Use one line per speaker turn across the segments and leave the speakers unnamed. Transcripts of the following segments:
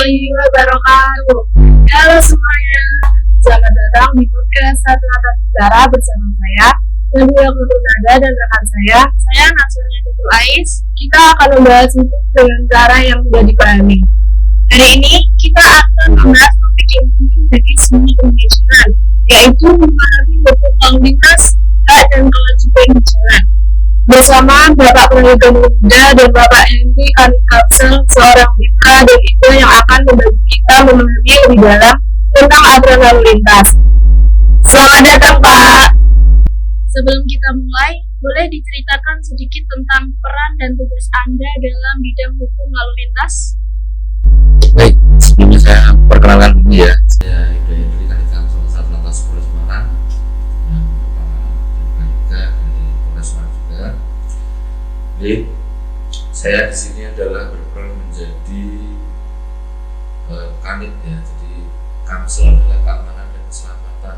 warahmatullahi wabarakatuh. Halo semuanya, selamat datang di podcast Satu Kata Bicara bersama saya, Nadia Nada dan rekan saya Nasrullah Datul Ais. Kita akan membahas hukum dengan cara yang mudah dipahami. Hari ini kita akan membahas topik yang penting bagi semua pengguna, yaitu memahami hukum lalu lintas, hak dan kewajiban di jalan. Bersama Bapak Peneliti Muda dan Bapak Henry Kanikapsel, seorang mitra dan itu yang akan membantu kita memahami lebih dalam tentang aturan lalu lintas. Selamat datang Pak. Sebelum kita mulai, boleh diceritakan sedikit tentang peran dan tugas Anda dalam bidang hukum lalu lintas?
Baik, sebelumnya saya perkenalkan dulu ya. Saya Henry Kanikapsel, Satlantas Polres Semarang. Jadi, saya di sini adalah berperan menjadi kanit ya, jadi Kamsel adalah keamanan dan keselamatan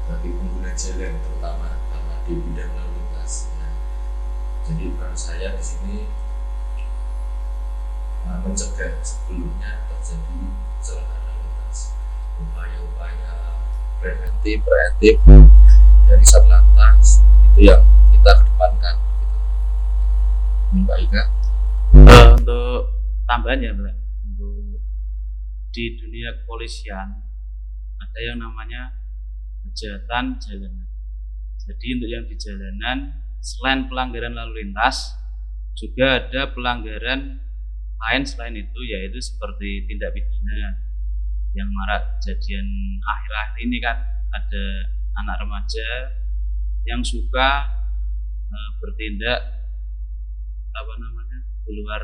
bagi pengguna jalan terutama karena di bidang lalu lintas. Ya. Jadi peran saya di sini mencegah sebelumnya terjadi kecelakaan lalu lintas, upaya-upaya preventif dari Satlantas itu yang kita kedepankan. Mbak Ika,
untuk tambahan ya Mbak, untuk di dunia kepolisian ada yang namanya kejahatan jalanan. Jadi untuk yang di jalanan selain pelanggaran lalu lintas juga ada pelanggaran lain selain itu, yaitu seperti tindak pidana yang marak kejadian akhir-akhir ini kan, ada anak remaja yang suka bertindak di luar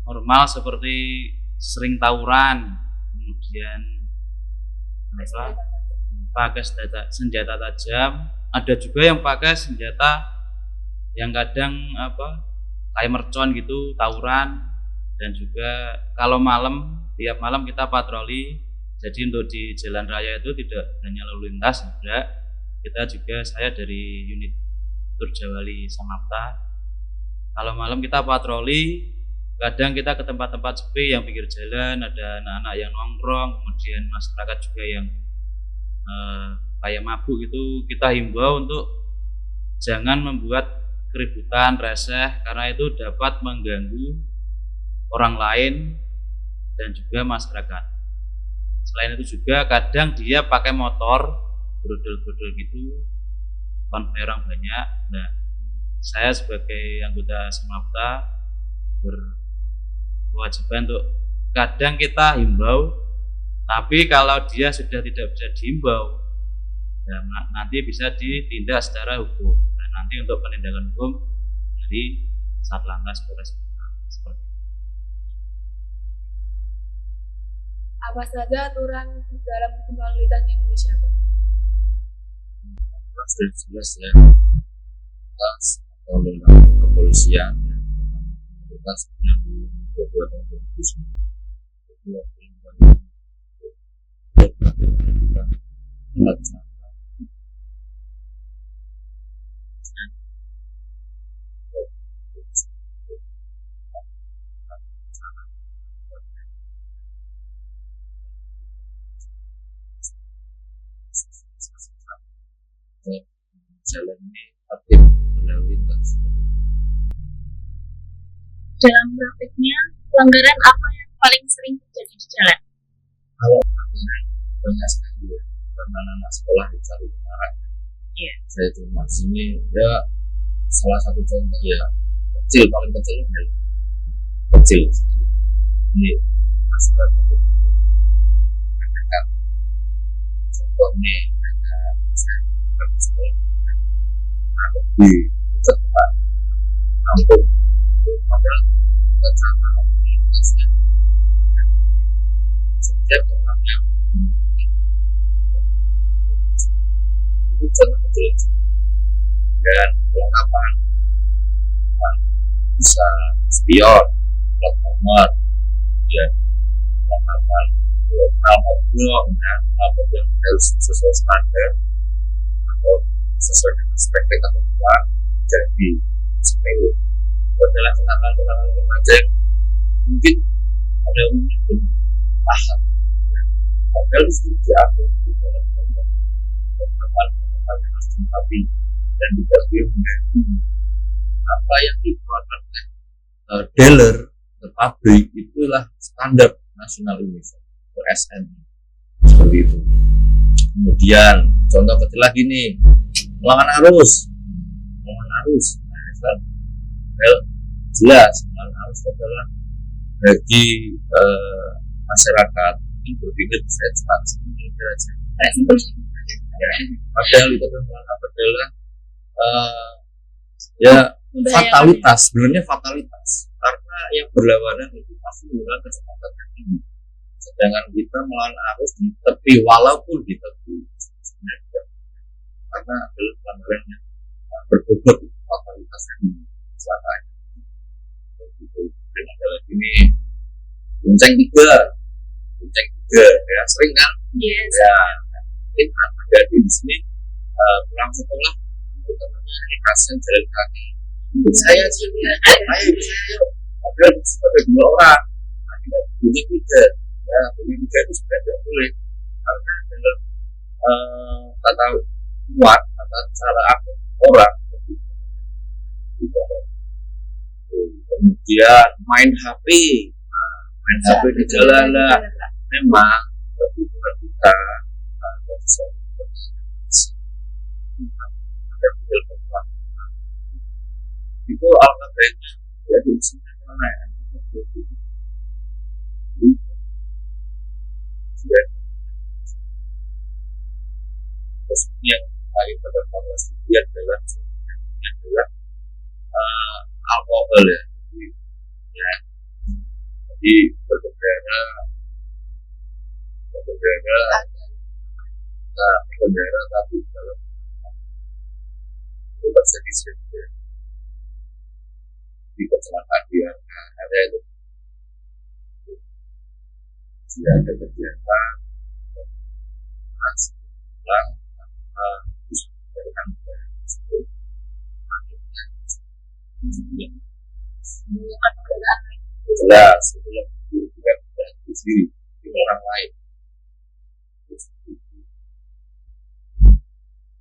normal seperti sering tawuran, kemudian pakai senjata tajam, ada juga yang pakai senjata yang kadang kayak mercon gitu, tawuran. Dan juga kalau tiap malam kita patroli, jadi untuk di jalan raya itu tidak hanya lalu lintas, saya dari unit Turjawali Samapta. Kalau malam kita patroli, kadang kita ke tempat-tempat sepi yang pinggir jalan, ada anak-anak yang nongkrong, kemudian masyarakat juga yang kayak mabuk gitu, kita himbau untuk jangan membuat keributan, reseh, karena itu dapat mengganggu orang lain dan juga masyarakat. Selain itu juga kadang dia pakai motor, brodol-brodol gitu, konvoy orang banyak. Nah, saya sebagai anggota Samapta berkewajiban untuk kadang kita himbau, tapi kalau dia sudah tidak bisa dihimbau, ya nanti bisa ditindak secara hukum. Dan nanti untuk penindakan hukum dari Satlantas Polres seperti itu.
Apa saja aturan dalam hukum lalu lintas di Indonesia, Pak?
sudah jelas ya, atau dalam kepolisian ya, kita sebenarnya beberapa fokus jalan ini aktif berlalu lintas.
Dalam praktiknya, pelanggaran apa yang paling sering terjadi di jalan?
Kalau pelanggaran banyak sekali ya, karena anak sekolah di Cari Semarang.
Iya.
Saya cuma sini ya, salah satu contoh ya kecil, paling kecil ya kecil. Ini masyarakat itu kan contoh ini hanya saya sekolah di tempat kampung padahal rencana komunitasnya setiap orang yang itu sangat kecil dan kelengkapan bisa spion, plat nomor, ya kelengkapan knalpot dan knalpot yang harus sesuai standar atau sesuai dengan spek ketentuan jadi sepele. Buat dalam kenangan remaja mungkin pada umumnya belum paham. Ya. Padahal itu diatur di dalam protokol yang harus ditaati dan diketahui mengenai apa yang dikeluarkan dealer ke pabrik itulah standar nasional universal (SNI) seperti itu. Kemudian contoh kecil lagi nih, melawan arus. Jelas melawan arus adalah bagi masyarakat yang berpikir saya cepat aja. Padahal itu adalah ya fatalitas, sebenarnya fatalitas, karena yang berlawanan itu pasti menggunakan kecepatan yang tinggi. Sedangkan kita melawan arus di tepi, walaupun di tepi, karena adalah pelanggaran yang berbobot fatalitas yang kecelakaan. Dan ada lagi ini bonceng tiga ya, sering kan?
Yes.
Ya, mungkin ada di sini pulang sekolah teman-temannya dikasih jalan kaki. Saya padahal di situ ada 2 orang. Nah, kita bunyi 3. Ya, bunyi 3 itu sudah tidak boleh karena dalam tata kuat, tata cara orang. Kemudian main HP di jalan lah, memang kebutuhan kita ada sesuatu itu alangkah baiknya ya di sini mana ya terus yang lain pada fakultas itu adalah alkohol ya. Jadi berkendara tapi dalam itu terjadi sehingga di kecelakaan dia ada itu tidak ada kegiatan pulang terus melakukan tersebut jelas sebelum juga berarti sendiri di orang lain.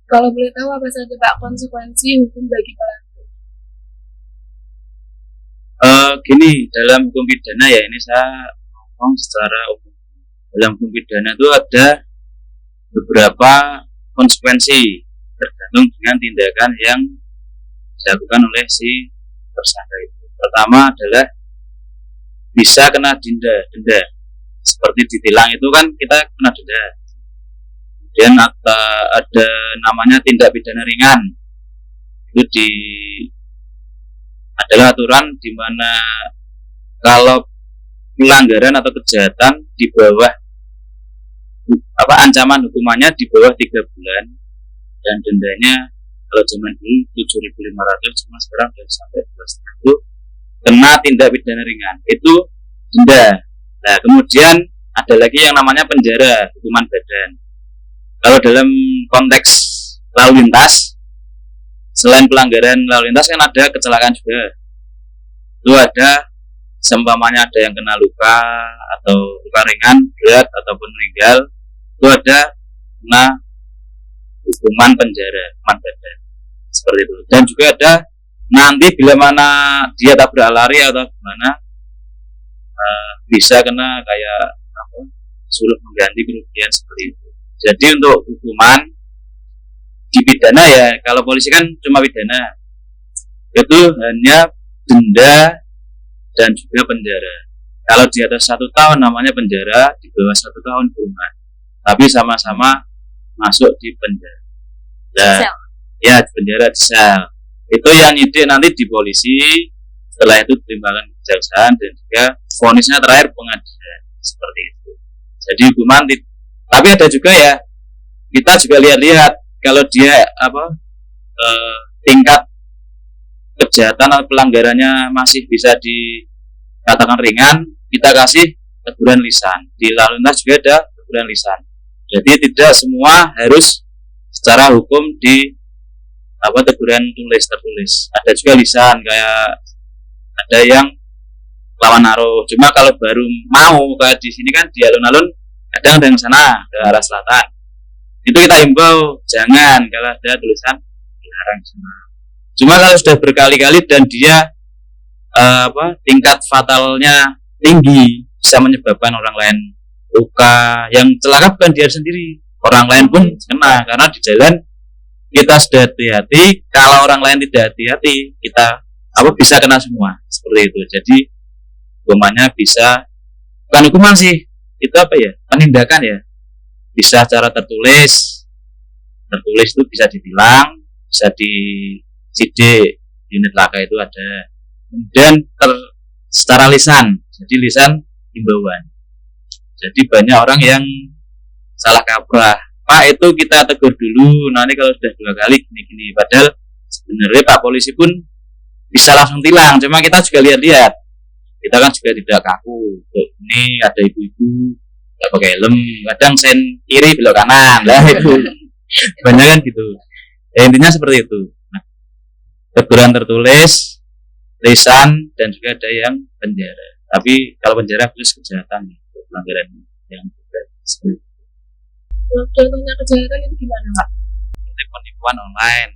Kalau boleh tahu apa saja Pak konsekuensi hukum bagi pelanggar?
Gini, dalam hukum pidana ya, ini saya ngomong secara umum. Dalam hukum pidana itu ada beberapa konsekuensi tergantung dengan tindakan yang dilakukan oleh si tersangka itu. Pertama adalah bisa kena denda. Seperti ditilang itu kan kita kena denda. Kemudian ada namanya tindak pidana ringan. Itu adalah aturan di mana kalau pelanggaran atau kejahatan di bawah ancaman hukumannya di bawah 3 bulan dan dendanya kalau zaman dulu 7.500, cuma sekarang sudah sampai 12.000 itu kena tindak pidana ringan, itu denda. Nah, kemudian ada lagi yang namanya penjara, hukuman badan. Kalau dalam konteks lalu lintas, selain pelanggaran lalu lintas kan ada kecelakaan juga. Itu ada seumpamanya ada yang kena luka atau luka ringan, berat ataupun meninggal, itu ada kena hukuman penjara, hukuman badan. Seperti itu. Dan juga ada nanti bila mana dia tabrak lari atau gimana bisa kena kayak suruh mengganti kerugian seperti itu. Jadi untuk hukuman di pidana ya, kalau polisi kan cuma pidana, itu hanya denda dan juga penjara. Kalau di atas 1 tahun namanya penjara, di bawah 1 tahun kurungan, tapi sama-sama masuk di penjara. Nah, ya di penjara di sel. Itu yang nyidik nanti di polisi, setelah itu ditimbakan kejaksaan dan juga vonisnya terakhir pengadilan, seperti itu. Jadi hukuman, tapi ada juga ya, kita juga lihat-lihat kalau dia tingkat kejahatan atau pelanggarannya masih bisa dikatakan ringan, kita kasih teguran lisan. Di lalu lintas juga ada teguran lisan. Jadi tidak semua harus secara hukum di teguran tertulis. Ada juga lisan, kayak ada yang lawan arus. Cuma kalau baru mau kayak di sini kan di alun-alun kadang ada yang sana ke arah selatan. Itu kita himbau jangan kalau ada tulisan dilarang sana. Cuma kalau sudah berkali-kali dan dia tingkat fatalnya tinggi, bisa menyebabkan orang lain luka, yang celaka bukan dia sendiri, orang lain pun kena, karena di jalan kita sudah hati-hati, kalau orang lain tidak hati-hati kita bisa kena semua, seperti itu. Jadi hukumannya bisa, bukan hukuman sih, itu penindakan ya, bisa secara tertulis itu bisa ditilang, bisa disidik, unit laka itu ada, kemudian secara lisan, jadi lisan himbauan. Jadi banyak orang yang salah kaprah, Pak itu kita tegur dulu, nanti kalau sudah 2 kali gini-gini, padahal sebenarnya Pak polisi pun bisa langsung tilang, cuma kita juga lihat-lihat, kita kan juga tidak kaku. Tuh, ini ada ibu-ibu nggak pakai helm, kadang sen kiri belok kanan lah itu banyak kan gitu ya, intinya seperti itu. Nah, teguran tertulis, lisan, dan juga ada yang penjara, tapi kalau penjara khusus kejahatan pelanggaran yang berat seperti itu.
Contohnya kejahatan itu gimana, Pak?
Seperti penipuan online,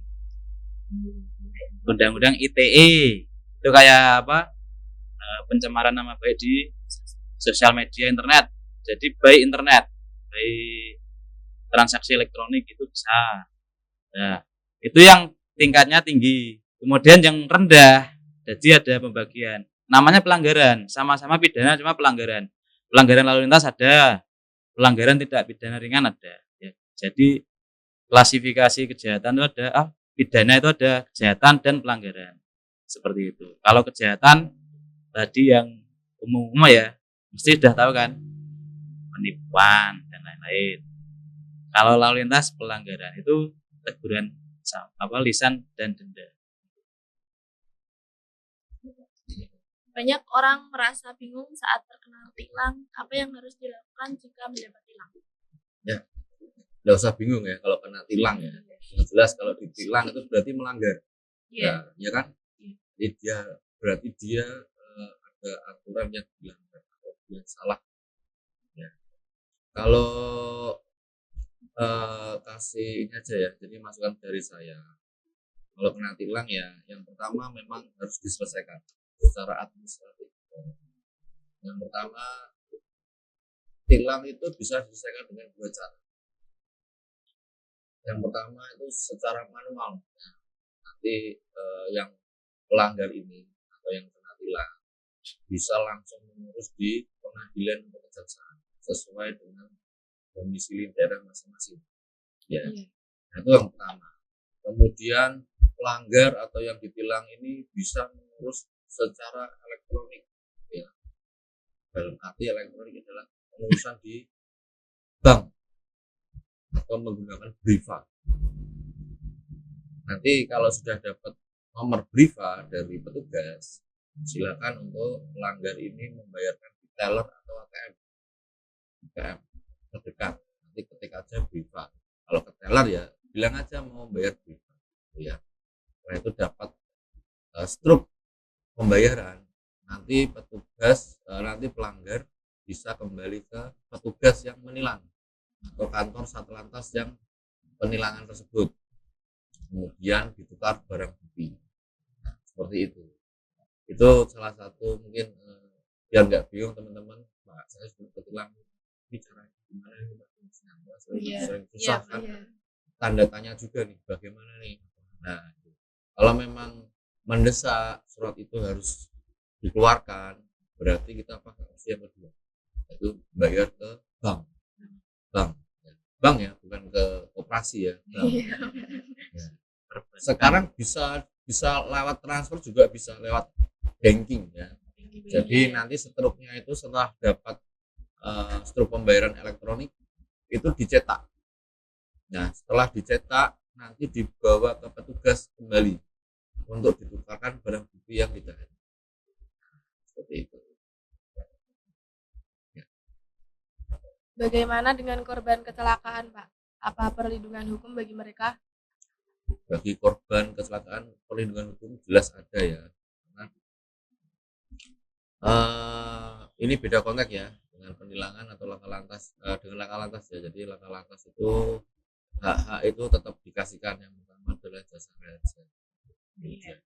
undang-undang ITE itu kayak pencemaran nama baik di sosial media internet. Jadi baik internet, baik transaksi elektronik itu bisa. Nah, itu yang tingkatnya tinggi. Kemudian yang rendah, jadi ada pembagian. Namanya pelanggaran, sama-sama pidana, cuma pelanggaran. Pelanggaran lalu lintas ada, pelanggaran tidak pidana ringan ada. Ya, jadi klasifikasi kejahatan itu ada, pidana itu ada kejahatan dan pelanggaran. Seperti itu. Kalau kejahatan tadi yang umum ya, mesti sudah tahu kan, penipuan dan lain-lain. Kalau lalu lintas pelanggaran itu teguran lisan dan denda.
Banyak orang merasa bingung saat terkena tilang. Apa yang harus dilakukan jika mendapat tilang?
Ya, nggak usah bingung ya kalau kena tilang ya. Yang jelas kalau ditilang itu berarti melanggar.
Iya.
Ya kan? Berarti dia ada aturan yang dilanggar atau yang salah. Ya. Kalau kasih ini aja ya, jadi masukan dari saya, kalau kena tilang ya, yang pertama memang harus diselesaikan secara administratif. Yang pertama, tilang itu bisa diselesaikan dengan 2 cara. Yang pertama itu secara manual, nanti yang pelanggar ini atau yang kena tilang bisa langsung mengurus di pengadilan atau kejaksaan sesuai dengan domisili daerah masing-masing. Ya, nah, itu yang pertama. Kemudian pelanggar atau yang ditilang ini bisa mengurus secara elektronik. Ya, dalam arti elektronik adalah pengurusan di bank atau menggunakan Briva. Nanti kalau sudah dapat nomor Briva dari petugas, silakan untuk pelanggar ini membayarkan di teller atau ATM terdekat. Nanti ketik aja Briva. Kalau ke teller ya bilang aja mau bayar Briva. Ya. Setelah itu dapat struk pembayaran. Nanti pelanggar bisa kembali ke petugas yang menilang atau kantor Satlantas yang penilangan tersebut. Kemudian ditukar barang bukti. Nah, seperti itu. Itu salah satu mungkin biar nggak bingung teman-teman. Pak, saya sudah ketilang. Bicara gimana nih Pak? Sering susah kan? Tanda tanya juga nih, bagaimana nih? Nah, kalau memang mendesak surat itu harus dikeluarkan, berarti kita pakai opsi yang kedua, itu bayar ke bank, bank ya, bukan ke operasi ya. Bank. Ya. Sekarang bisa lewat transfer juga bisa lewat banking ya. Jadi nanti struknya itu setelah dapat struk pembayaran elektronik itu dicetak. Nah, setelah dicetak nanti dibawa ke petugas kembali untuk ditukarkan barang bukti yang ditahan. Seperti itu. Ya.
Bagaimana dengan korban kecelakaan, Pak? Apa perlindungan hukum bagi mereka?
Bagi korban kecelakaan perlindungan hukum jelas ada ya. Karena Ini beda konteks ya dengan penilangan atau laka lantas, dengan laka lantas ya. Jadi laka lantas itu hak-hak itu tetap dikasihkan, yang pertama adalah jasa raja. Iya.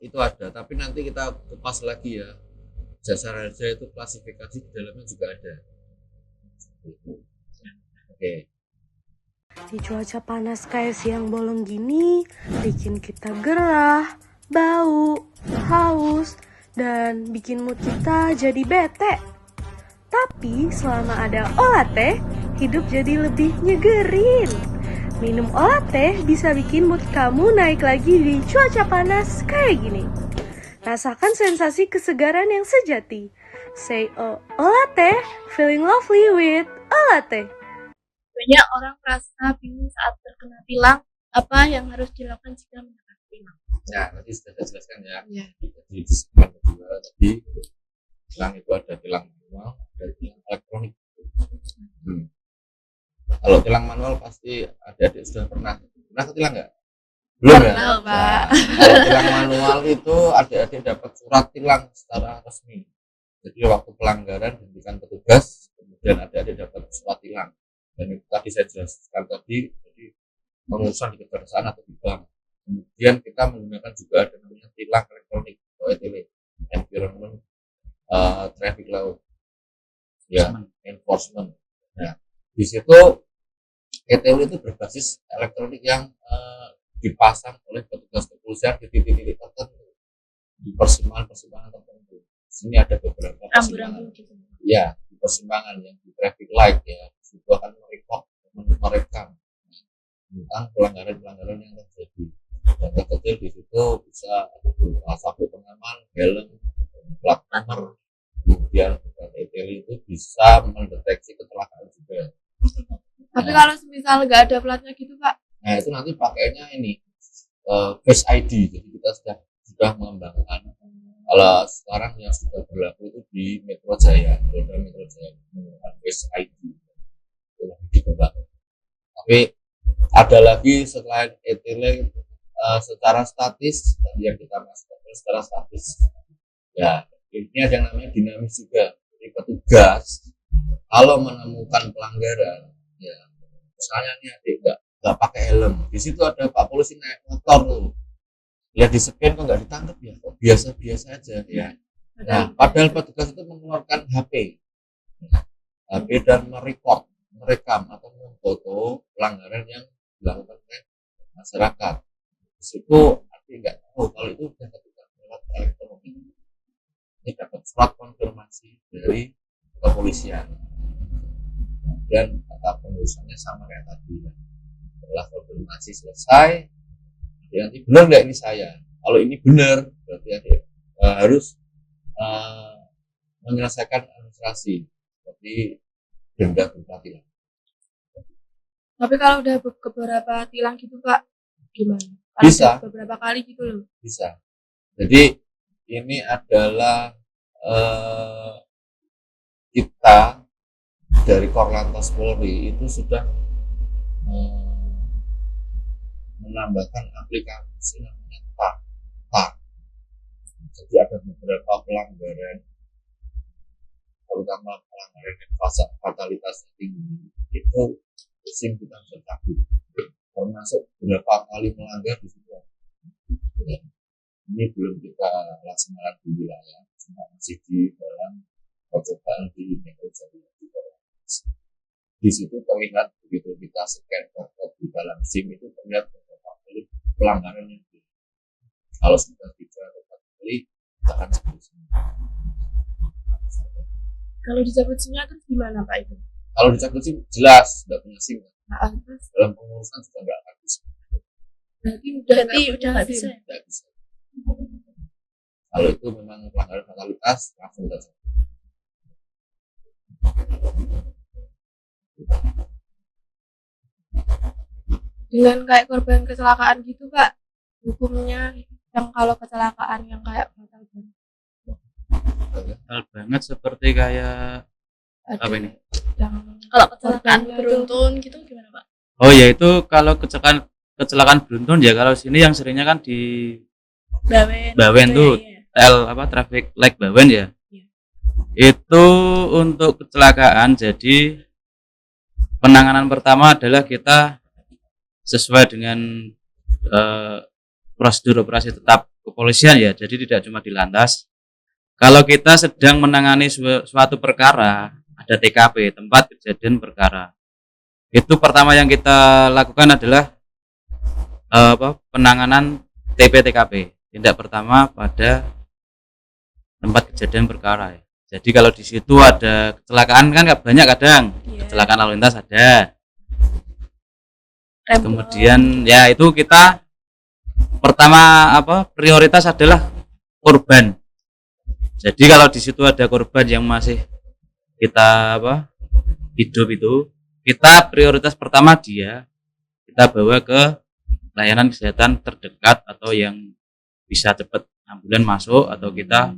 Itu ada, tapi nanti kita kupas lagi ya. Jasa raja itu klasifikasi di dalamnya juga ada. Oke.
Di cuaca panas kayak siang bolong gini, bikin kita gerah, bau, haus, dan bikin mood kita jadi bete. Tapi selama ada Olate, hidup jadi lebih nyegerin. Minum Olate bisa bikin mood kamu naik lagi di cuaca panas kayak gini. Rasakan sensasi kesegaran yang sejati. Say Olate, feeling lovely with Olate.
Banyak orang merasa bingung saat terkena tilang. Apa yang harus dilakukan jika mendapat tilang?
Nah, tadi sudah saya jelaskan ya.
Iya.
Jadi di segmen kedua tadi tilang itu ada tilang manual, ada tilang elektronik. Kalau tilang manual pasti adik-adik sudah pernah ketilang nggak? Belum ya?
Pernah, Pak.
Kalau tilang manual itu adik-adik dapat surat tilang secara resmi. Jadi waktu pelanggaran diberikan petugas, kemudian adik-adik dapat surat tilang. Dan itu tadi saya jelaskan tadi, jadi pengurusan di kejaksaan atau di bank. Kemudian kita menggunakan juga ada namanya tilang elektronik atau ETL, Environment Traffic Law, ya, enforcement. Nah, di situ ETL itu berbasis elektronik yang dipasang oleh petugas kepolisian di titik-titik tertentu, di persimpangan tertentu. Di sini ada beberapa persimpangan. Ya, di persimpangan yang di traffic light ya, itu akan merekam tentang pelanggaran yang terjadi. Data kecil di situ bisa berupa sabuk pengaman, helm, plat nomor, kemudian ETL itu bisa mendeteksi kecelakaan juga.
Tapi kalau misal nggak ada platnya gitu, Pak?
Nah, itu nanti pakainya ini Face ID. Jadi kita sudah mengembangkan. Kalau sekarang yang sudah berlaku itu di Metro Jaya, Polda Metro Jaya menggunakan Face ID. Itu lagi dikembangkan. Tapi ada lagi selain ETL secara statis yang kita masukkan secara statis. Ya, ini ada yang namanya dinamis juga. Jadi petugas kalau menemukan pelanggaran, ya misalnya nih adik nggak pakai helm, di situ ada Pak Polisi naik motor tuh, ya di scan kok nggak ditangkap ya, kok biasa-biasa aja ya. Nah, padahal petugas itu mengeluarkan HP dan merekam atau memfoto pelanggaran yang dilakukan oleh masyarakat. Di situ adik nggak tahu kalau itu sudah ketugas lewat elektronik. Ini dapat surat konfirmasi dari kepolisian. Dan kata pengurusannya sama kayak tadi. Setelah konfirmasi selesai, nanti benar nggak ini saya? Kalau ini benar, berarti harus menyelesaikan administrasi seperti denda berupa tilang.
Tapi kalau udah beberapa tilang gitu, Pak, gimana?
Bisa.
Beberapa kali gitu loh.
Bisa. Jadi ini adalah kita dari Korlantas Polri itu sudah menambahkan aplikasi namanya TAK. Jadi ada beberapa pelanggaran, terutama pelanggaran yang fatalitasnya tinggi, itu SIM kita bisa cabut. Termasuk beberapa kali melanggar di situ. Ya. Ini belum kita laksanakan di wilayah, cuma masih di dalam percobaan di Metro Jaya. Di situ terlihat begitu kita scan barcode di dalam SIM itu terlihat beberapa kali pelanggaran yang tinggi. Kalau sudah 3 atau 4 kali, kita akan cabut SIM.
Kalau dicabut SIM-nya terus gimana, Pak, itu?
Kalau dicabut SIM jelas sudah punya SIM.
Nah, terus
Dalam pengurusan sudah nggak akan bisa.
berarti udah nggak bisa.
Nggak bisa. Kalau itu memang pelanggaran fatalitas, langsung saja.
Dengan kayak korban kecelakaan gitu, Pak, hukumnya yang kalau kecelakaan yang kayak fatal banget.
Fatal banget seperti kayak apa ini?
Yang
Kalau kecelakaan
korbannya
beruntun gitu gimana, Pak?
Oh ya, itu kalau kecelakaan beruntun ya, kalau sini yang seringnya kan di
Bawen.
Bawen
Gitu
tuh
ya, iya.
traffic light bawen ya.
Iya.
Itu untuk kecelakaan, jadi penanganan pertama adalah kita sesuai dengan prosedur operasi tetap kepolisian ya, jadi tidak cuma di lantas. Kalau kita sedang menangani suatu perkara, ada TKP, tempat kejadian perkara, itu pertama yang kita lakukan adalah penanganan TP-TKP, tindak pertama pada tempat kejadian perkara ya. Jadi kalau di situ ada kecelakaan kan banyak kadang, kecelakaan lalu lintas ada. Kemudian ya itu kita pertama prioritas adalah korban. Jadi kalau di situ ada korban yang masih kita hidup itu, kita prioritas pertama kita bawa ke layanan kesehatan terdekat atau yang bisa cepat ambulan masuk, atau kita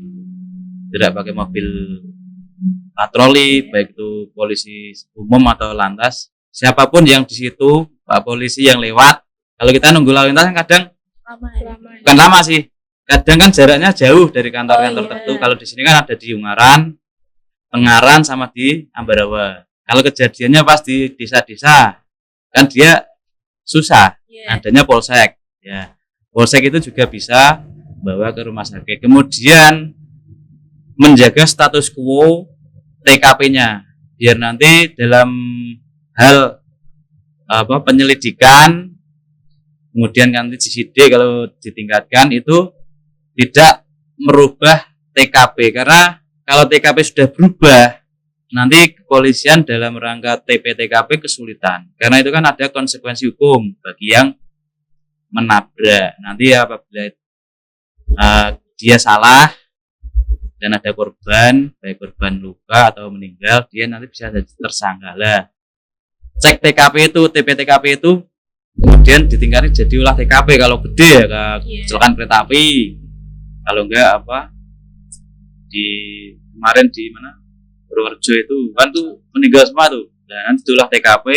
tidak pakai mobil patroli, baik itu polisi umum atau lantas, siapapun yang di situ, Pak Polisi yang lewat. Kalau kita nunggu lalu lintas kan kadang bukan lama sih, kadang kan jaraknya jauh dari kantor-kantor tertentu. Kalau di sini kan ada di Ungaran, Tengaran, sama di Ambarawa. Kalau kejadiannya pas di desa-desa kan dia susah, adanya polsek ya. Polsek itu juga bisa bawa ke rumah sakit, kemudian menjaga status quo TKP-nya biar nanti dalam hal penyelidikan, kemudian nanti CCD kalau ditingkatkan itu tidak merubah TKP, karena kalau TKP sudah berubah nanti kepolisian dalam rangka TP-TKP kesulitan, karena itu kan ada konsekuensi hukum bagi yang menabrak. Nanti apabila dia salah dan ada korban, baik korban luka atau meninggal, dia nanti bisa jadi tersangka lah. Cek TKP itu, TP-TKP itu kemudian ditingkatin jadi olah TKP kalau gede ya, kecelakaan kereta api. Kalau enggak di kemarin di mana Purworejo itu kan tuh meninggal semua tuh, dan nanti olah TKP.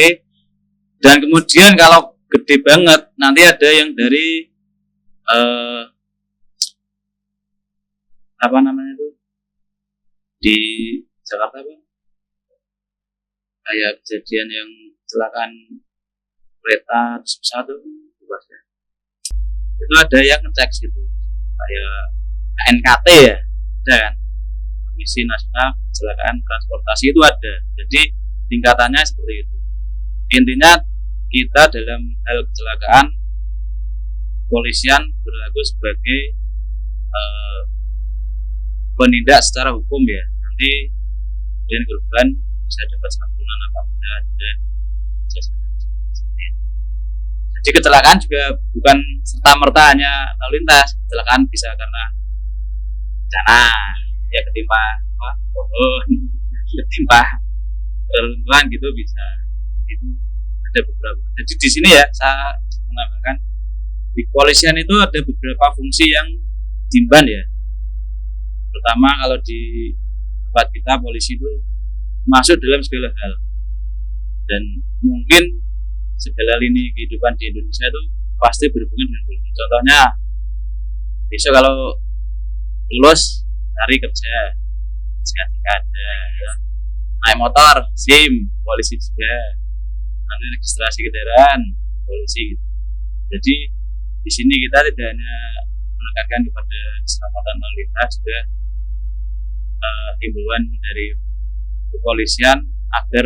Dan kemudian kalau gede banget nanti ada yang dari di Jakarta kayak kejadian yang kecelakaan kereta terus pesawat ya. Itu ada yang ngecek gitu kayak KNKT ya, ada kan, Komisi Nasional Kecelakaan Transportasi itu ada. Jadi tingkatannya seperti itu. Intinya kita dalam hal kecelakaan, polisian berlaku sebagai penindak secara hukum ya. Nanti kemudian korban bisa dapat santunan apabila ada kejadian. Jadi kecelakaan juga bukan serta merta hanya lalu lintas. Kecelakaan bisa karena bencana, ya ketimpa pohon, ketimpa reruntuhan gitu bisa. Itu ada beberapa. Jadi di sini ya saya menambahkan, di kepolisian itu ada beberapa fungsi yang diemban ya. Pertama, kalau di tempat kita polisi itu masuk dalam segala hal, dan mungkin segala lini kehidupan di Indonesia itu pasti berhubungan dengan polisi. Contohnya besok kalau lulus cari kerja, ada ya. Naik motor SIM polisi juga, nanti registrasi kendaraan polisi gitu. Jadi di sini kita tidak hanya menekankan kepada keselamatan lalu lintas, juga himbauan dari kepolisian agar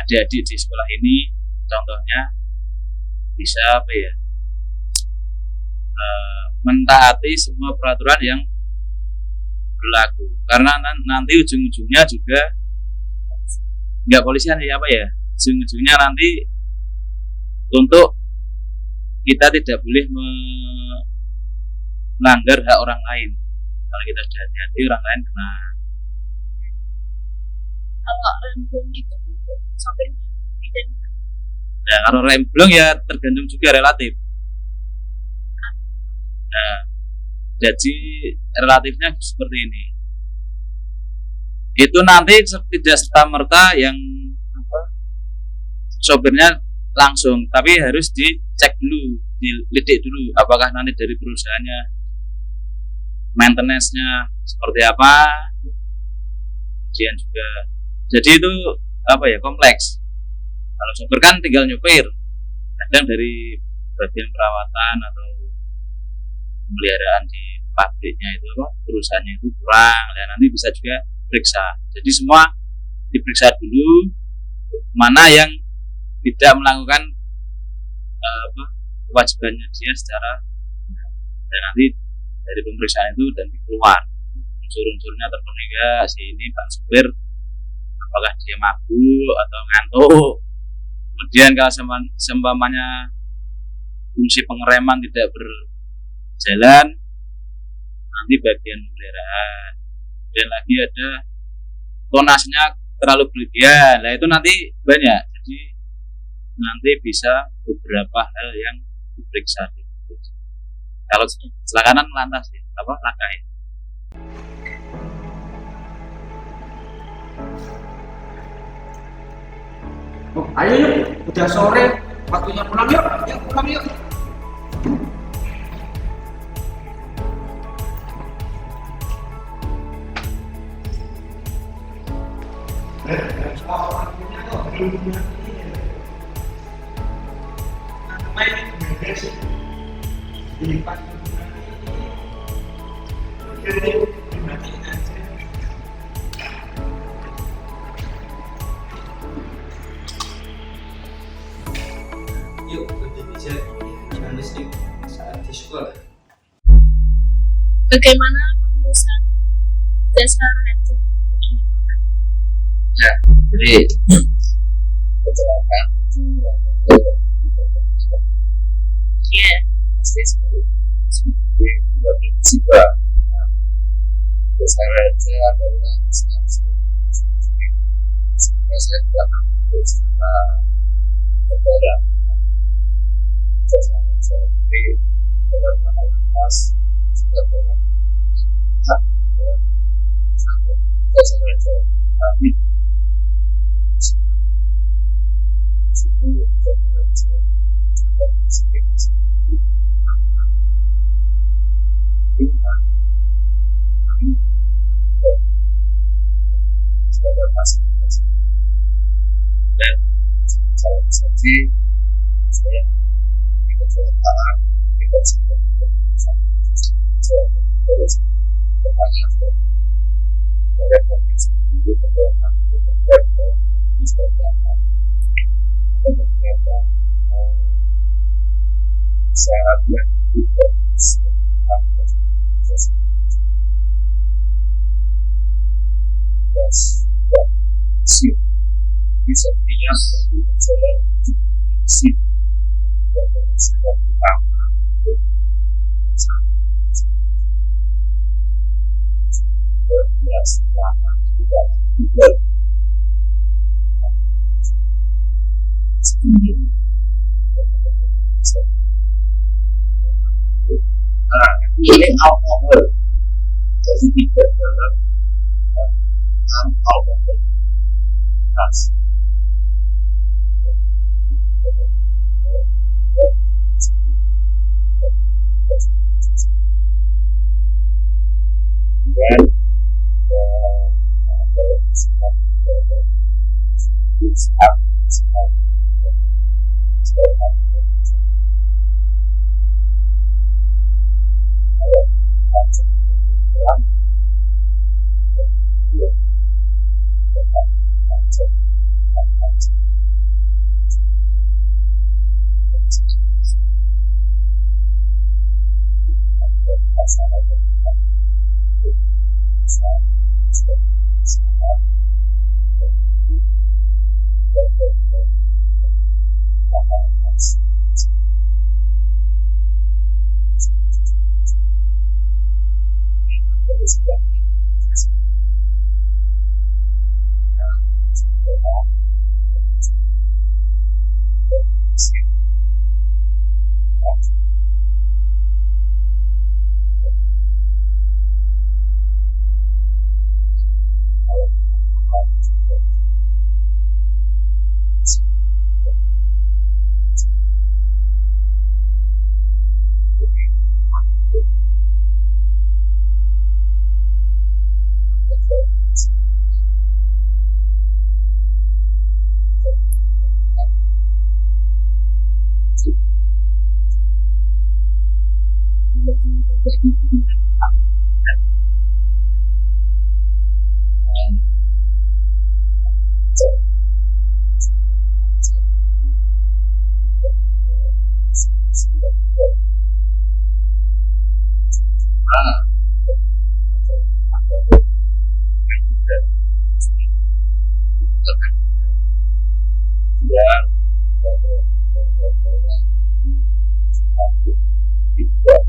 adik-adik di sekolah ini contohnya bisa mentaati semua peraturan yang berlaku, karena nanti ujung-ujungnya juga nggak polisian ya ujung-ujungnya nanti untuk kita tidak boleh melanggar hak orang lain. Kalau kita sudah hati-hati, orang lain kena.
Kalau remblong gitu sampai tidak.
Nah, kalau remblong ya tergantung juga relatif. Nah, jadi relatifnya seperti ini. Itu nanti tidak serta merta yang sopirnya langsung, tapi harus dicek dulu dilidik dulu apakah nanti dari perusahaannya maintenance-nya seperti apa, kemudian juga jadi itu kompleks. Kalau sopir kan tinggal nyupir, kadang dari bagian perawatan atau pemeliharaan di pabriknya itu perusahaannya itu kurang, dan nanti bisa juga periksa. Jadi semua diperiksa dulu mana yang tidak melakukan kewajibannya dia secara benar. Dan nanti dari pemeriksaan itu dan keluar unsur-unsurnya terpenuhi enggak, si ini Pak Supir apakah dia mabuk atau ngantuk. Kemudian kalau seumpamanya fungsi pengereman tidak berjalan, nanti bagian pemeliharaan. Dan lagi ada tonasenya terlalu berlebihan, nah itu nanti banyak. Jadi nanti bisa beberapa hal yang diperiksa. Kalau kecelakaan lantas langkai.
Oh, ayo yuk, udah sore, waktunya pulang yuk, pulang yuk. Yuk, lebih bisa jurnalistik saat di sekolah.
Bagaimana pengurusan jasa rental?
Ya, jadi kecelakaan itu
Iya.
pasti seperti buat musibah. Jasa rental adalah instansi saya belakang secara negara. Jasa rental jadi dalam lantas sudah pernah jasa rental tapi dan salah persepsi saya kecelakaan tidak sedikit saya terus bertanya dari profesi itu kecelakaan itu ini seperti apa ada beberapa syarat yang tidak bisa bisa diam dan jalan isi dan syarat utama untuk beras lama tidak juga ini alkohol jadi tidak dalam alkohol keras dan biar tidak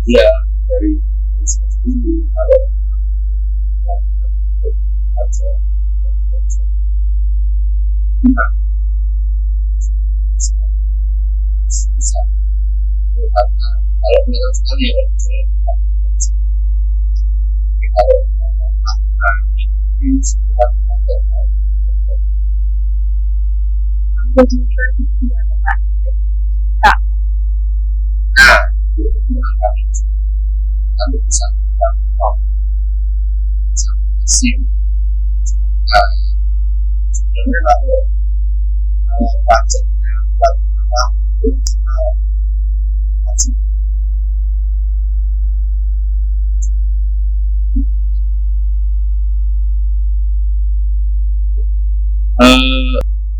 ya dari Indonesia sendiri kalau aja bisa karena kalau kita sekali ya kalau
Pendidikan itu gimana Pak? Kita
nah itu menggunakan kalau bisa kita ngomong bisa kita sim sebenarnya kalau pajaknya tahun itu masih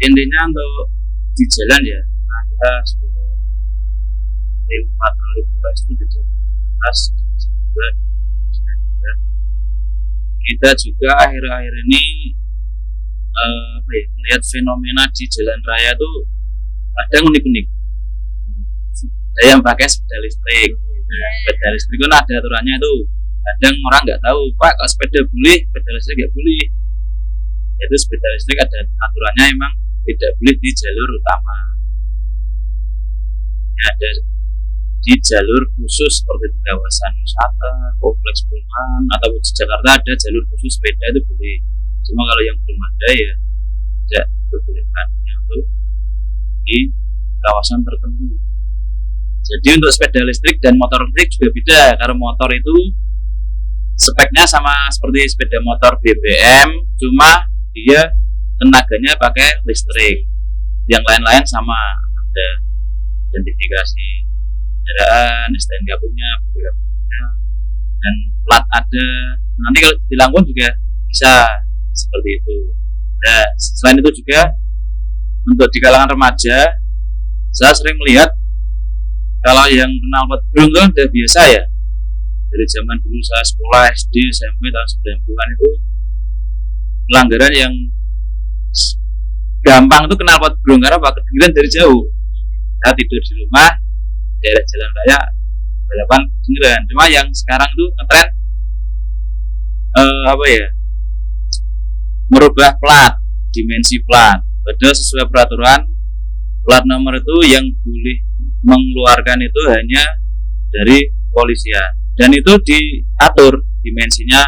intinya untuk di jalan ya, nah kita sudah tim patroli Polres itu di atas juga kita juga akhir-akhir ini melihat fenomena di jalan raya tuh ada unik-unik. Ada yang pakai sepeda listrik. Nah, sepeda listrik kan ada aturannya itu. Kadang orang nggak tahu, Pak, kalau sepeda boleh, sepeda listrik nggak boleh. Itu sepeda listrik ada aturannya, emang tidak boleh di jalur utama. Ada di jalur khusus seperti di kawasan wisata, kompleks perumahan, atau di Jakarta ada jalur khusus sepeda itu boleh. Cuma kalau yang belum ada ya tidak diperbolehkan untuk di kawasan tertentu. Jadi untuk sepeda listrik dan motor listrik juga beda. Karena motor itu speknya sama seperti sepeda motor BBM, cuma dia tenaganya pakai listrik. Yang lain-lain sama, ada identifikasi kendaraan, STNK punya, BPKB punya, dan plat ada. Nanti kalau tilang pun juga bisa seperti itu. Nah, selain itu juga untuk di kalangan remaja, saya sering melihat kalau yang kenal potbrong itu udah biasa ya. Dari zaman dulu saya sekolah SD, SMP tahun 90-an itu pelanggaran yang gampang itu kenal potbrong karena kedengeran dari jauh. Saya tidur di rumah daerah jalan raya balapan kedengeran. Cuma yang sekarang itu ngetren merubah plat, dimensi plat. Padahal sesuai peraturan plat nomor itu yang boleh mengeluarkan itu hanya dari kepolisian, dan itu diatur dimensinya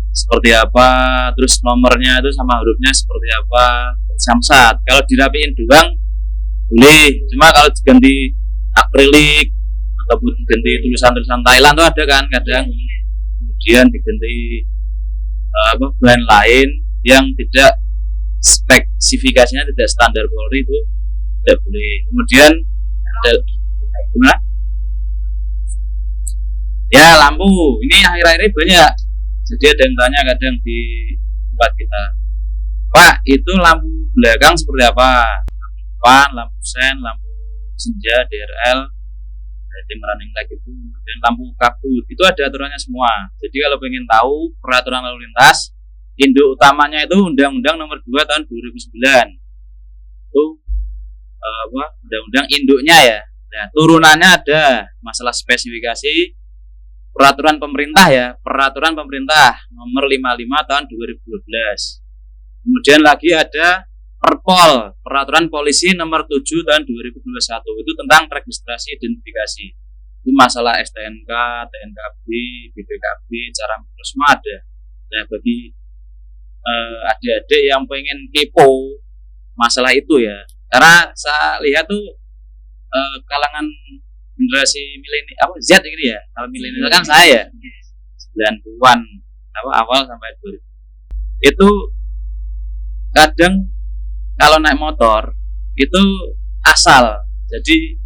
seperti apa, terus nomornya itu sama hurufnya seperti apa, samsat. Kalau dirapiin doang boleh, cuma kalau diganti akrilik ataupun diganti tulisan-tulisan Thailand tuh ada kan kadang, kemudian diganti bahan lain yang tidak spesifikasinya tidak standar Polri itu tidak boleh. Kemudian ada gimana? Ya lampu, ini akhir-akhir ini banyak. Jadi ada yang tanya kadang di tempat kita, Pak, itu lampu belakang seperti apa? Lampu depan, lampu sen, lampu senja, DRL, tim running light itu, dan lampu kabut itu ada aturannya semua. Jadi kalau pengen tahu peraturan lalu lintas, induk utamanya itu Undang-Undang Nomor 2 Tahun 2009. Itu undang-undang induknya ya. Nah, turunannya ada masalah spesifikasi peraturan pemerintah ya, peraturan pemerintah nomor 55 tahun 2012. Kemudian lagi ada Perpol, peraturan polisi nomor 7 tahun 2021, itu tentang registrasi identifikasi. Itu masalah STNK, TNKB, BPKB, cara mengurus semua ada. Nah, bagi adik-adik yang pengen kepo masalah itu ya, karena saya lihat tuh kalangan generasi milenial Z gitu ya. Kalau milenial kan saya 90-an awal sampai 2000. Itu kadang kalau naik motor itu asal. Jadi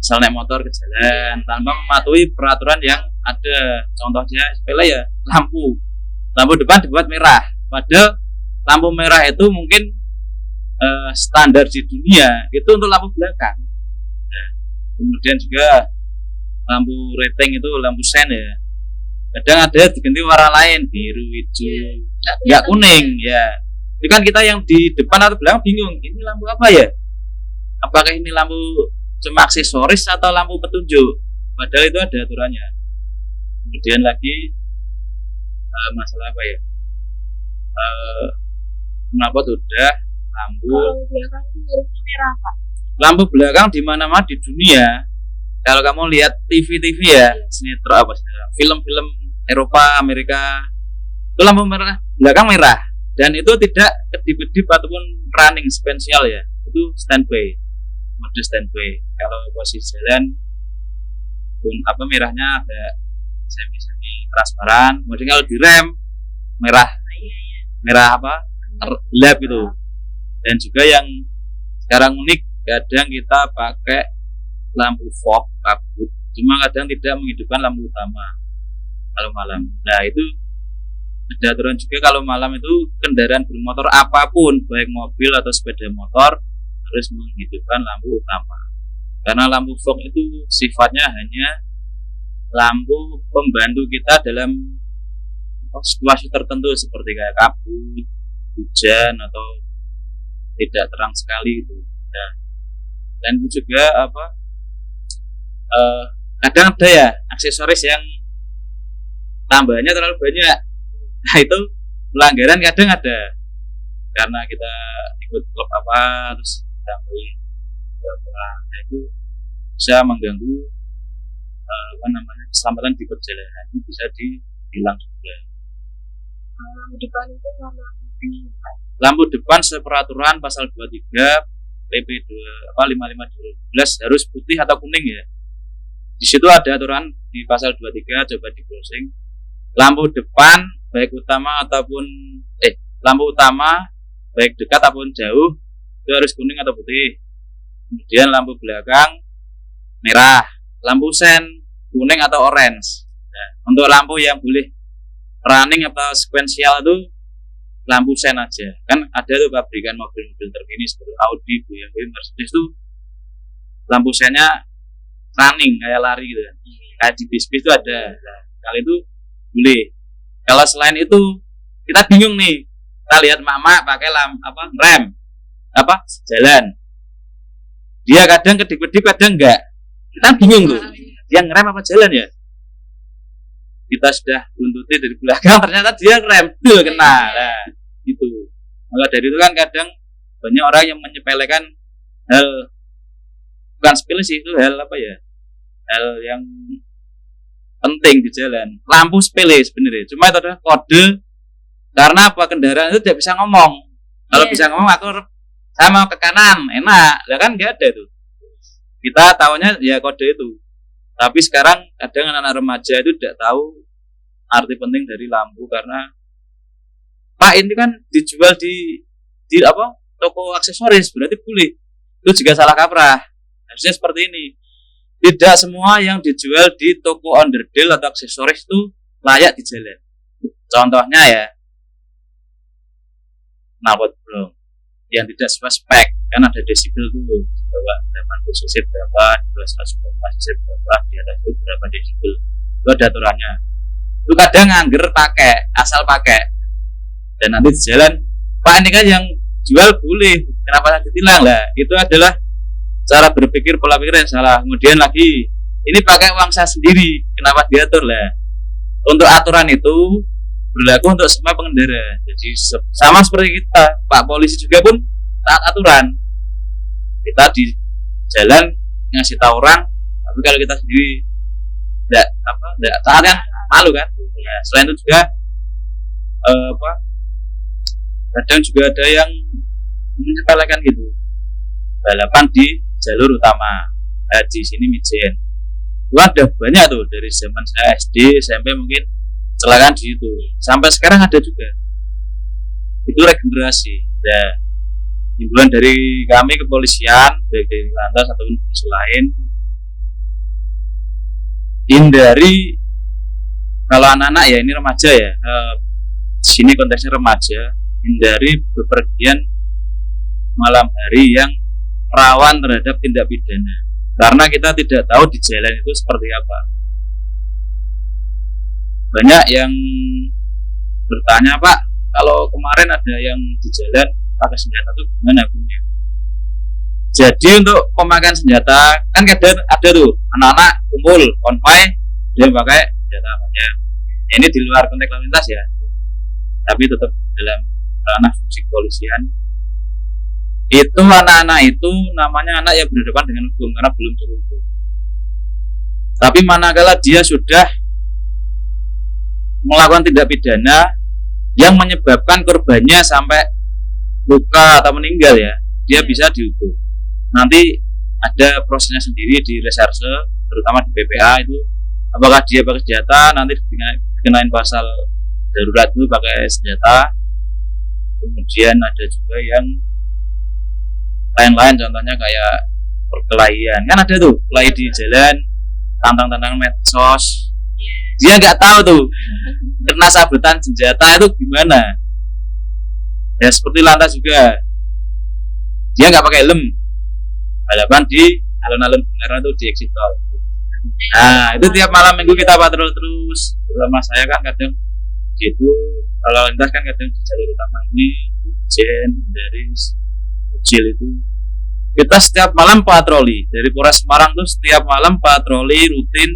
asal naik motor ke jalan tanpa mematuhi peraturan yang ada. Contohnya sepele ya, lampu depan dibuat merah, padahal lampu merah itu mungkin standar di dunia itu untuk lampu belakang. Nah, kemudian juga lampu rating itu lampu sen ya, kadang ada diganti warna lain, biru, hijau, nggak kuning ya. Itu kan kita yang di depan atau belakang bingung, ini lampu apa ya, apakah ini lampu cuma aksesoris atau lampu petunjuk, padahal itu ada aturannya. Kemudian lagi masalah apa ya, kenapa sudah lampu
belakang itu harusnya merah Pak.
lampu belakang di mana-mana di dunia. Kalau kamu lihat TV ya, sinetron apa film-film Eropa, Amerika, itu lampu merah belakang merah, dan itu tidak kedip-kedip ataupun running spesial ya, itu standby, mode standby. Kalau posisi jalan pun merahnya ada semi transparan. Kemudian kalau direm merah gelap gitu. Dan juga yang sekarang unik, kadang kita pakai lampu fog kabut, cuma kadang tidak menghidupkan lampu utama kalau malam. Nah itu ada aturan juga, kalau malam itu kendaraan bermotor apapun, baik mobil atau sepeda motor, harus menghidupkan lampu utama. Karena lampu fog itu sifatnya hanya lampu pembantu kita dalam situasi tertentu seperti kayak kabut, hujan, atau tidak terang sekali itu. Nah, dan itu juga kadang ada ya aksesoris yang tambahannya terlalu banyak. Nah itu pelanggaran kadang ada, karena kita ikut klub terus tambahin nah itu bisa mengganggu keselamatan di perjalanan, itu bisa dibilang juga.
Lampu depan itu warna putih Pak.
Lampu depan seperaturan pasal 23 PP 5512 harus putih atau kuning ya. Di situ ada aturan di pasal 23, coba di browsing. Lampu depan baik utama ataupun lampu utama baik dekat ataupun jauh itu harus kuning atau putih. Kemudian lampu belakang merah, lampu sen kuning atau orange. Nah, untuk lampu yang boleh running atau sequential itu lampu sen aja. Kan ada tuh pabrikan mobil-mobil terkini seperti Audi, BMW, Mercedes tuh lampu sennya running kayak lari gitu kan. Kayak di bis-bis itu ada. Nah, kali itu boleh. Kalau selain itu kita bingung nih. Kita lihat mama pakai rem jalan. Dia kadang kedip-kedip, kadang enggak. Kita bingung tuh. Dia ngerem apa jalan ya? Kita sudah buntuti dari belakang, ternyata dia ngerem tuh kena. Nah, gitu. Maka dari itu kan kadang banyak orang yang menyepelekan hal, bukan sepele sih, itu hal hal yang penting di jalan. Lampu sepele sebenarnya, cuma itu adalah kode. Karena kendaraan itu tidak bisa ngomong. Kalau bisa ngomong, saya mau ke kanan, enak. Ya kan nggak ada tuh. Kita tahunya ya kode itu. Tapi sekarang kadang anak-anak remaja itu tidak tahu arti penting dari lampu, karena Pak ini kan dijual di toko aksesoris, berarti boleh. Itu juga salah kaprah. Harusnya seperti ini. Tidak semua yang dijual di toko onderdil atau aksesoris itu layak di jalan. Contohnya ya, knalpot blong yang tidak sesuai spek, kan ada desibel tuh, di bawah 80 cc berapa, di bawah 104 cc berapa, di atas itu berapa desibel, itu ada aturannya. Itu kadang ngangger asal pakai, dan nanti di jalan, Pak ini kan yang jual boleh, kenapa ditilang lah? Itu adalah cara berpikir, pola pikir yang salah. Kemudian lagi, ini pakai uang saya sendiri, kenapa diatur lah? Untuk aturan itu berlaku untuk semua pengendara. Jadi sama seperti kita, Pak Polisi juga pun taat aturan. Kita di jalan ngasih tahu orang, tapi kalau kita sendiri tidak taat kan malu kan. Ya, selain itu juga kadang juga ada yang menyepelekan gitu. Balapan di jalur utama. Di sini Mijen. Itu ada banyak tuh dari zaman saya SD, SMP mungkin kecelakaan di situ. Sampai sekarang ada juga. Itu regenerasi. Nah, himbauan dari kami kepolisian, baik dari lantas ataupun polisi lain, hindari, kalau anak-anak ya ini remaja ya, di sini konteksnya remaja, hindari bepergian malam hari yang rawan terhadap tindak pidana, karena kita tidak tahu di jalan itu seperti apa. Banyak yang bertanya, Pak, kalau kemarin ada yang di jalan pakai senjata itu gimana punya? Jadi untuk pemakaian senjata kan kadang ada tuh anak-anak kumpul konvoy dia pakai senjata apa. Ini di luar konteks lalu lintas ya, tapi tetap dalam ranah fungsi kepolisian. Itu anak-anak itu namanya anak yang berhadapan dengan hukum karena belum cukup. Tapi manakala dia sudah melakukan tindak pidana yang menyebabkan korbannya sampai luka atau meninggal ya, dia bisa dihukum. Nanti ada prosesnya sendiri di reserse, terutama di PPA itu. Apakah dia pakai senjata, nanti dikenain pasal darurat itu pakai senjata. Kemudian ada juga yang lain-lain, contohnya kayak perkelahian, kan ada tuh kelahi di jalan, tantang-tantang medsos, dia nggak tahu tuh kena sabetan senjata itu gimana. Ya seperti lantas juga, dia nggak pakai helm, balapan di alun-alun Bundaran itu di exit tol. Nah itu tiap malam minggu kita patrol terus, terutama saya kan kadang gitu, kalau lintas kan kadang di jalur utama ini, Jen, dari Jil itu kita setiap malam patroli dari Polres Semarang tuh, setiap malam patroli rutin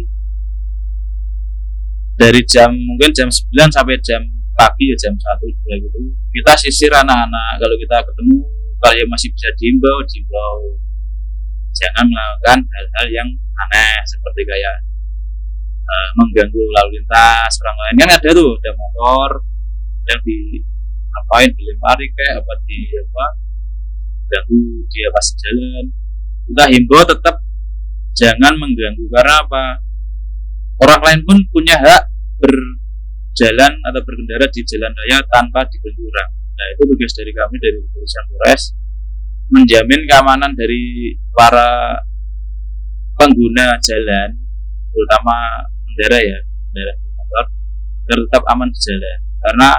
dari mungkin jam 9 sampai jam pagi ya, jam 1 2 gitu. Kita sisir anak-anak, kalau kita ketemu kalau yang masih bisa diimbau jangan melakukan hal-hal yang aneh seperti kayak mengganggu lalu lintas orang lain. Kan ada tuh, ada motor yang dilempari kayak apa ganggu dia pas jalan. Kita himbau tetap jangan mengganggu, karena apa? Orang lain pun punya hak berjalan atau berkendara di jalan raya tanpa diganggu orang. Nah itu tugas dari kami dari kepolisian Polres, menjamin keamanan dari para pengguna jalan, terutama pengendara ya, kendaraan motor, agar tetap aman di jalan. Karena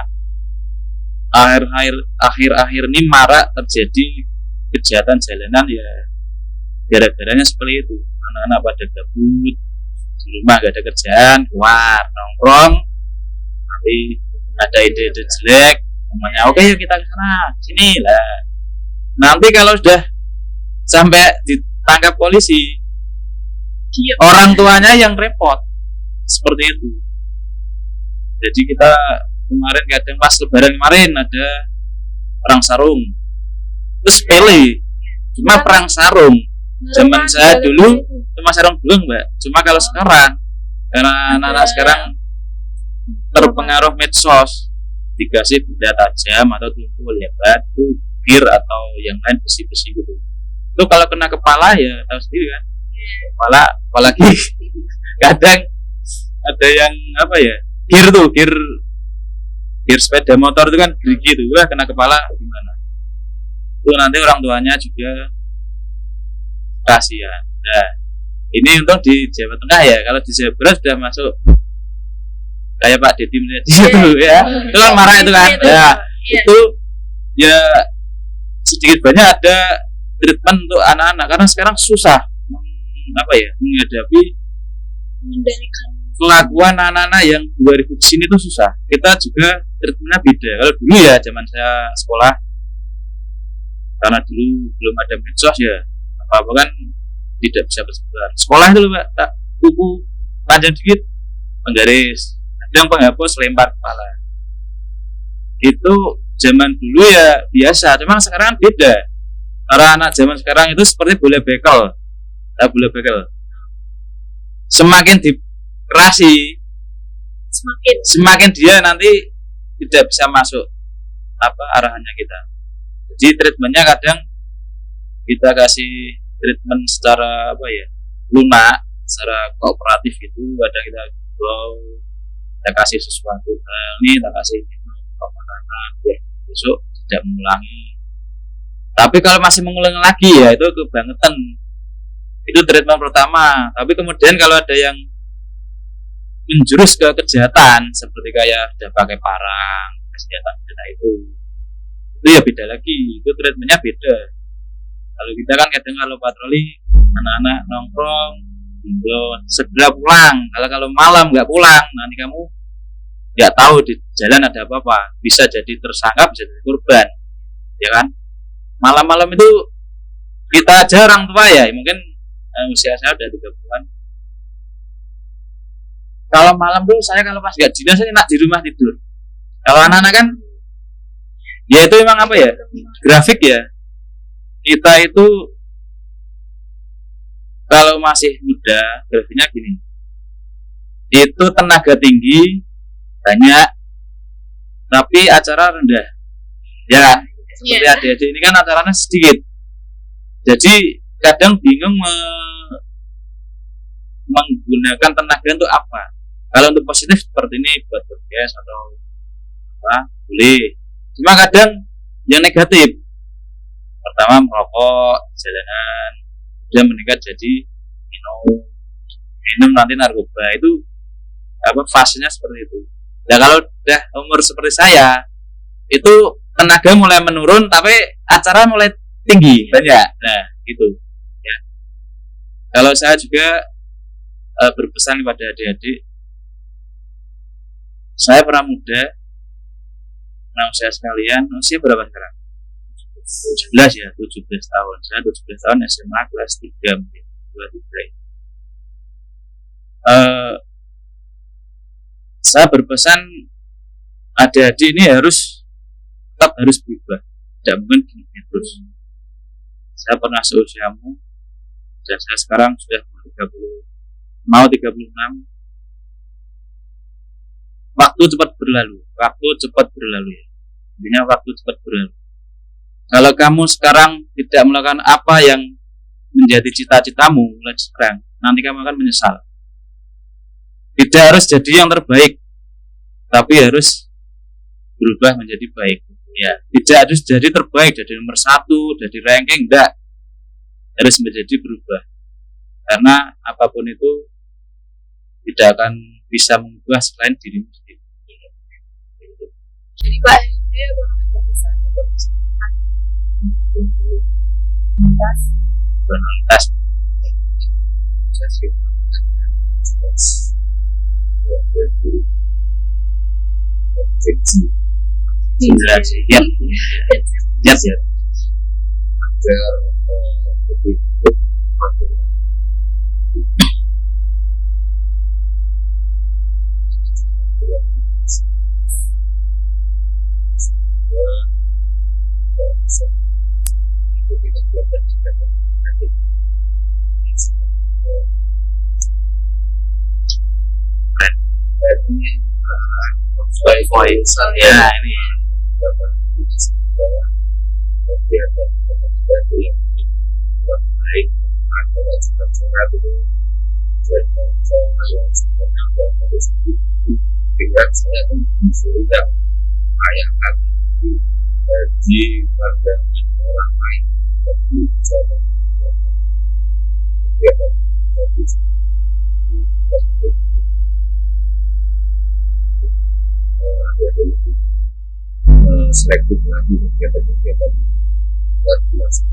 akhir-akhir ini marak terjadi kejahatan jalanan ya, gara-garanya seperti itu. Anak-anak pada gabut di rumah, gak ada kerjaan, keluar nongkrong, nanti ada ide-ide jelek, namanya oke yuk kita ke sana sini lah. Nanti kalau sudah sampai ditangkap polisi, orang tuanya yang repot, seperti itu. Jadi kita kemarin kadang pas lebaran kemarin ada perang sarung, terus sepele, cuma perang sarung. Zaman saya dulu cuma sarung belum Mbak. Cuma kalau sekarang, karena anak-anak sekarang terpengaruh medsos, dikasih benda tajam atau tumpul ya, batu, bir atau yang lain besi-besi gitu. Itu kalau kena kepala ya tahu sendiri kan. Kepala, apalagi kadang ada yang apa ya, gear sepeda motor itu kan gerigi tuh, wah kena kepala gimana? Itu nanti orang tuanya juga kasihan. Nah, ini untung di Jawa Tengah ya. Kalau di Jawa Barat sudah masuk kayak Pak Deddy di situ ya. Itu kan marah itu kan. Ya, itu ya sedikit banyak ada treatment untuk anak-anak karena sekarang susah menghadapi kelakuan anak-anak yang 2000 di sini tuh susah. Kita juga treatmentnya beda. Kalau dulu ya zaman saya sekolah, karena dulu belum ada medsos ya, apa-apa kan tidak bisa berseberangan. Sekolah itu Pak, tak buku panjang dikit, penggaris, yang penghapus lempar kepala. Itu zaman dulu ya biasa, cuma sekarang beda. Karena anak zaman sekarang itu seperti bola bekel. Bola bekel. Semakin dikerasi, semakin dia nanti tidak bisa masuk arahannya kita. Jadi treatmentnya kadang kita kasih treatment secara lunak, secara kooperatif itu. Kadang kita kita kasih sesuatu ini, kita kasih makanan biar besok tidak mengulangi. Tapi kalau masih mengulangi lagi ya itu kebangetan. Itu treatment pertama. Tapi kemudian kalau ada yang menjurus ke kejahatan seperti kayak udah pakai parang, senjata itu ya beda lagi, itu treatmentnya beda. Kalau kita kan kadang kalau patroli anak-anak nongkrong segera pulang, kalau malam nggak pulang nanti kamu nggak tahu di jalan ada apa-apa, bisa jadi tersangka, bisa jadi korban, ya kan. Malam-malam itu kita aja orang tua ya, mungkin usia saya udah 30-an. Kalau malam tuh saya kalau pas nggak dinas saya enak di rumah tidur. Kalau anak-anak kan ya itu memang apa ya, grafik ya. Kita itu kalau masih muda grafiknya gini, itu tenaga tinggi banyak tapi acara rendah ya, seperti adik-adik ini kan acaranya sedikit, jadi kadang bingung menggunakan tenaga untuk apa. Kalau untuk positif seperti ini buat podcast atau apa boleh, cuma kadang yang negatif, pertama merokok jalanan, kemudian meningkat jadi minum nanti narkoba, itu apa fasenya seperti itu. Nah kalau udah umur seperti saya itu tenaga mulai menurun tapi acara mulai tinggi banyak, nah gitu ya. Kalau saya juga berpesan kepada adik-adik, saya pernah muda, nah usia sekalian, usia berapa sekarang? 17 ya, 17 tahun. Saya 17 tahun SMA kelas 3 mungkin, 2, 3. Saya berpesan adik-adik ini tetap harus berubah, tidak mungkin gini terus. Saya pernah seusiamu dan saya sekarang sudah mau 36. Waktu cepat berlalu ya. Intinya waktu cepat berlalu. Kalau kamu sekarang tidak melakukan apa yang menjadi cita-citamu mulai sekarang, nanti kamu akan menyesal. Tidak harus jadi yang terbaik, tapi harus berubah menjadi baik. Ya, tidak harus jadi terbaik, jadi nomor 1, jadi ranking, enggak. Harus menjadi berubah. Karena apapun itu tidak akan bisa mengubah selain dirimu sendiri.
Jadi Pak Henry apakah ada pesan untuk masyarakat
tonalitas ya ya ini
selektif lagi kegiatan-kegiatan luar biasa.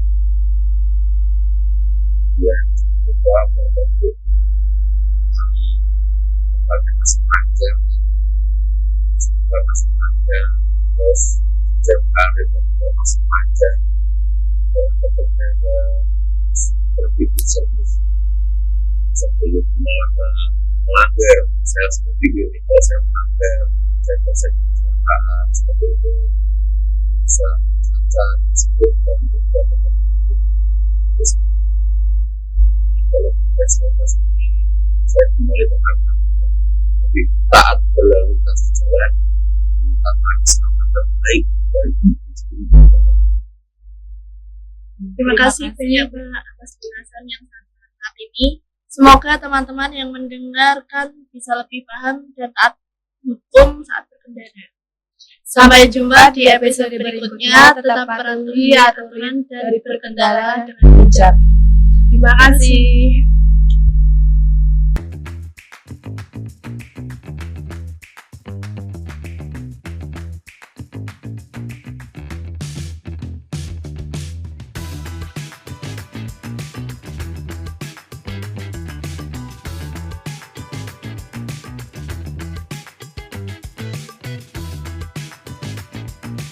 Ya, kita berbagai masih panjang, terus jangka dan juga masih panjang, dan tentunya berpikir serius sebelum melanggar. Saya seperti ini, kalau saya melanggar, saya terjadi kecelakaan seperti itu. Bisa sebutkan kalau saya kembali mengatakan tapi taat berlalu lintas jalan tanpa keselamatan terbaik bagi
Terima kasih banyak Pak atas penjelasan yang sangat lengkap ini. Semoga teman-teman yang mendengarkan bisa lebih paham dan taat hukum saat berkendara. Sampai jumpa di episode berikutnya. Tetap patuhi aturan dari berkendara dengan bijak. Terima kasih.